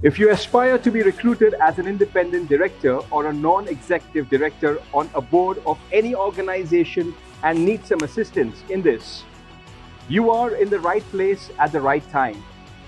If you aspire to be recruited as an independent director or a non-executive director on a board of any organization and need some assistance in this, you are in the right place at the right time.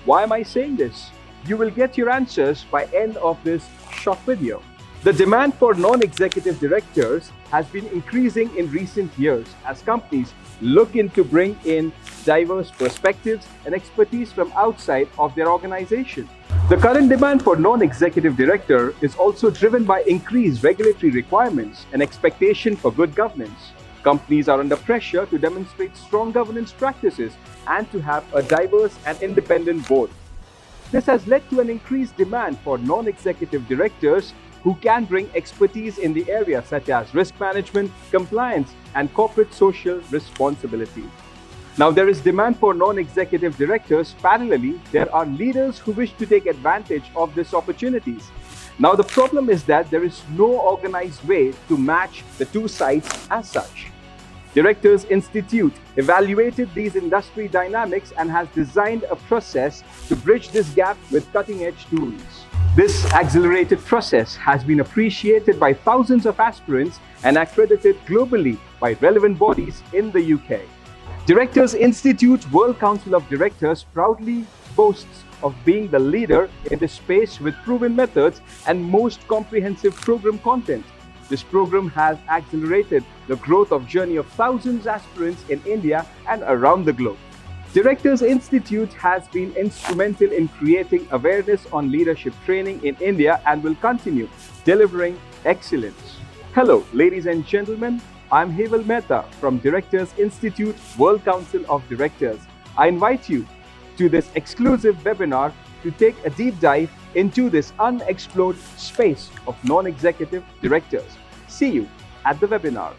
Why am I saying this? You will get your answers by end of this short video. The demand for non-executive directors has been increasing in recent years as companies look into bring in diverse perspectives and expertise from outside of their organization. The current demand for non-executive director is also driven by increased regulatory requirements and expectation for good governance. Companies are under pressure to demonstrate strong governance practices and to have a diverse and independent board. This has led to an increased demand for non-executive directors who can bring expertise in the areas such as risk management, compliance, and corporate social responsibility. Now, there is demand for non-executive directors. Parallelly, there are leaders who wish to take advantage of these opportunities. Now, the problem is that there is no organized way to match the two sides as such. Directors Institute evaluated these industry dynamics and has designed a process to bridge this gap with cutting-edge tools. This accelerated process has been appreciated by thousands of aspirants and accredited globally by relevant bodies in the UK. Directors Institute World Council of Directors proudly boasts of being the leader in this space with proven methods and most comprehensive program content. This program has accelerated the growth of journey of thousands of aspirants in India and around the globe. Directors Institute has been instrumental in creating awareness on leadership training in India and will continue delivering excellence. Hello, ladies and gentlemen. I'm Heval Mehta from Directors Institute World Council of Directors. I invite you to this exclusive webinar to take a deep dive into this unexplored space of non-executive directors. See you at the webinar.